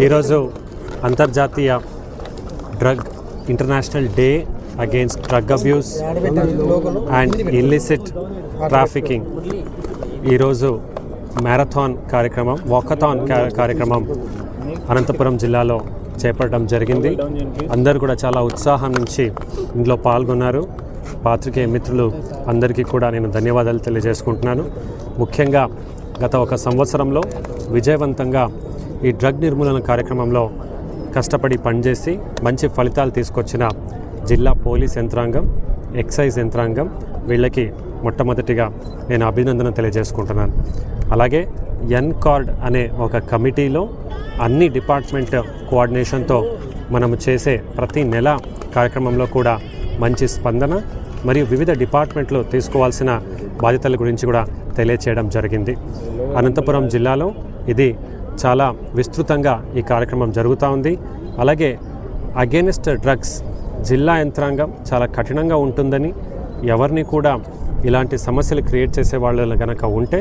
ఈరోజు అంతర్జాతీయ international day against drug abuse and illicit trafficking. ఈరోజు మ్యారథాన్ కార్యక్రమం, వాకథాన్ కార్యక్రమం అనంతపురం జిల్లాలో చేపట్టడం జరిగింది. అందరూ కూడా చాలా ఉత్సాహం నుంచి ఇందులో పాల్గొన్నారు. పాత్రికేయ మిత్రులు అందరికీ కూడా నేను ధన్యవాదాలు తెలియజేసుకుంటున్నాను. ముఖ్యంగా గత 1 సంవత్సరంలో విజయవంతంగా ఈ డ్రగ్ నిర్మూలన కార్యక్రమంలో కష్టపడి పనిచేసి మంచి ఫలితాలు తీసుకొచ్చిన జిల్లా పోలీస్ యంత్రాంగం, ఎక్సైజ్ యంత్రాంగం, వీళ్ళకి మొట్టమొదటిగా నేను అభినందన తెలియజేసుకుంటున్నాను. అలాగే ఎన్కార్డ్ అనే ఒక కమిటీలో అన్ని డిపార్ట్మెంట్ కోఆర్డినేషన్తో మనము చేసే ప్రతి నెల కార్యక్రమంలో కూడా మంచి స్పందన మరియు వివిధ డిపార్ట్మెంట్లు తీసుకోవాల్సిన బాధ్యతల గురించి కూడా తెలియచేయడం జరిగింది. అనంతపురం జిల్లాలో ఇది చాలా విస్తృతంగా ఈ కార్యక్రమం జరుగుతూ ఉంది. అలాగే అగేనిస్ట్ డ్రగ్స్ జిల్లా యంత్రాంగం చాలా కఠినంగా ఉంటుందని, ఎవరిని కూడా ఇలాంటి సమస్యలు క్రియేట్ చేసే వాళ్ళు కనుక ఉంటే,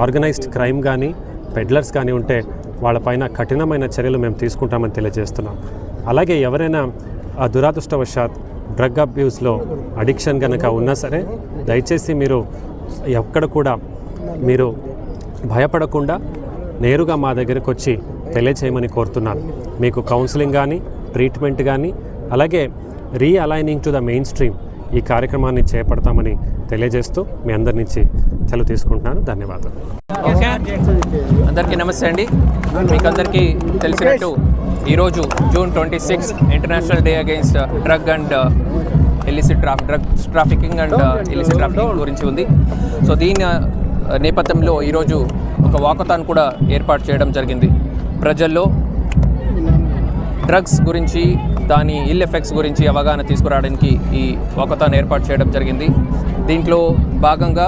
ఆర్గనైజ్డ్ క్రైమ్ కానీ పెడ్లర్స్ కానీ ఉంటే వాళ్ళపైన కఠినమైన చర్యలు మేము తీసుకుంటామని తెలియజేస్తున్నాం. అలాగే ఎవరైనా దురదృష్టవశాత్ డ్రగ్ అబ్యూస్లో అడిక్షన్ కనుక ఉన్నా సరే, దయచేసి మీరు ఎక్కడ కూడా మీరు భయపడకుండా నేరుగా మా దగ్గరకు వచ్చి తెలియచేయమని కోరుతున్నాను. మీకు కౌన్సిలింగ్ కానీ, ట్రీట్మెంట్ కానీ, అలాగే రీఅలైనింగ్ టు ద మెయిన్ స్ట్రీమ్ ఈ కార్యక్రమాన్ని చేపడతామని తెలియజేస్తూ మీ అందరి నుంచి సెలవు తీసుకుంటున్నాను. ధన్యవాదాలు. అందరికీ నమస్తే అండి. మీకు అందరికీ తెలిసినట్టు ఈరోజు June 26 international day against drug trafficking and illicit trafficking గురించి ఉంది. సో దీని నేపథ్యంలో ఈరోజు ఒక వాకథాన్ కూడా ఏర్పాటు చేయడం జరిగింది. ప్రజల్లో డ్రగ్స్ గురించి, దాని ఇల్ ఎఫెక్ట్స్ గురించి అవగాహన తీసుకురావడానికి ఈ వాకథాన్ ఏర్పాటు చేయడం జరిగింది. దీంట్లో భాగంగా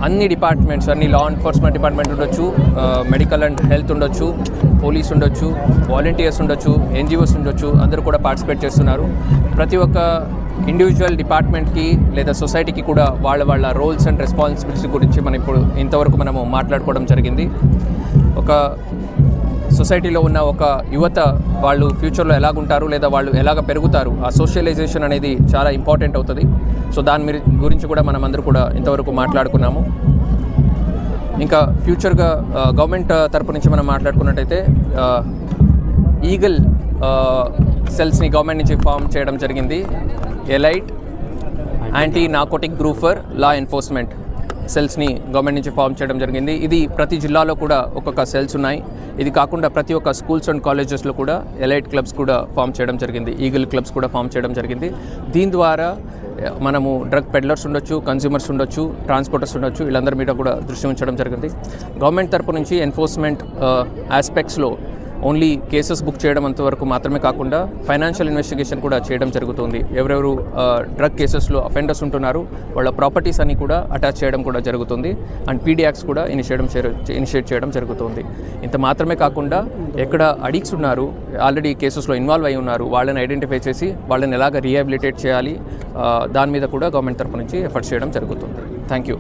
అన్ని డిపార్ట్మెంట్స్, అన్ని లా ఎన్ఫోర్స్మెంట్ డిపార్ట్మెంట్ ఉండొచ్చు, మెడికల్ అండ్ హెల్త్ ఉండొచ్చు, పోలీస్ ఉండొచ్చు, వాలంటీర్స్ ఉండొచ్చు, ఎన్జిఓస్ ఉండొచ్చు, అందరూ కూడా పార్టిసిపేట్ చేస్తున్నారు. ప్రతి ఒక్క ఇండివిజువల్ డిపార్ట్మెంట్కి లేదా సొసైటీకి కూడా వాళ్ళ రోల్స్ అండ్ రెస్పాన్సిబిలిటీ గురించి ఇంతవరకు మనము మాట్లాడుకోవడం జరిగింది. ఒక సొసైటీలో ఉన్న ఒక యువత వాళ్ళు ఫ్యూచర్లో ఎలాగుంటారు లేదా వాళ్ళు ఎలాగ పెరుగుతారు, ఆ సోషలైజేషన్ అనేది చాలా ఇంపార్టెంట్ అవుతుంది. సో దాని గురించి కూడా మనం అందరూ కూడా ఇంతవరకు మాట్లాడుకున్నాము. ఇంకా ఫ్యూచర్గా గవర్నమెంట్ తరపు నుంచి మనం మాట్లాడుకున్నట్టయితే ఈగల్ సెల్స్ని గవర్నమెంట్ నుంచి ఫామ్ చేయడం జరిగింది. Elite anti narcotic group for law enforcement సెల్స్ని గవర్నమెంట్ నుంచి ఫామ్ చేయడం జరిగింది. ఇది ప్రతి జిల్లాలో కూడా ఒక్కొక్క సెల్స్ ఉన్నాయి. ఇది కాకుండా ప్రతి ఒక్క స్కూల్స్ అండ్ కాలేజెస్లో కూడా ఎలైట్ క్లబ్స్ కూడా ఫామ్ చేయడం జరిగింది, ఈగల్ క్లబ్స్ కూడా ఫామ్ చేయడం జరిగింది. దీని ద్వారా మనము డ్రగ్ పెడ్లర్స్ ఉండొచ్చు, కన్స్యూమర్స్ ఉండొచ్చు, ట్రాన్స్పోర్టర్స్ ఉండొచ్చు, వీళ్ళందరి మీద కూడా దృష్టి ఉంచడం జరిగింది. గవర్నమెంట్ తరపు నుంచి ఎన్ఫోర్స్మెంట్ ఆస్పెక్ట్స్లో ఓన్లీ కేసెస్ బుక్ చేయడం అంతవరకు మాత్రమే కాకుండా ఫైనాన్షియల్ ఇన్వెస్టిగేషన్ కూడా చేయడం జరుగుతుంది. ఎవరెవరు డ్రగ్ కేసెస్లో అఫెండర్స్ ఉంటున్నారు వాళ్ళ ప్రాపర్టీస్ అన్ని కూడా అటాచ్ చేయడం కూడా జరుగుతుంది. అండ్ పీడియాక్స్ కూడా ఇనిషియేట్ చేయడం జరుగుతుంది. ఇంత మాత్రమే కాకుండా ఎక్కడ అడిక్ట్స్ ఉన్నారు, ఆల్రెడీ కేసెస్లో ఇన్వాల్వ్ అయి ఉన్నారు, వాళ్ళని ఐడెంటిఫై చేసి వాళ్ళని ఎలాగ రీహాబిలిటేట్ చేయాలి, దాని మీద కూడా గవర్నమెంట్ తరపు నుంచి ఎఫర్ట్స్ చేయడం జరుగుతుంది. Thank you.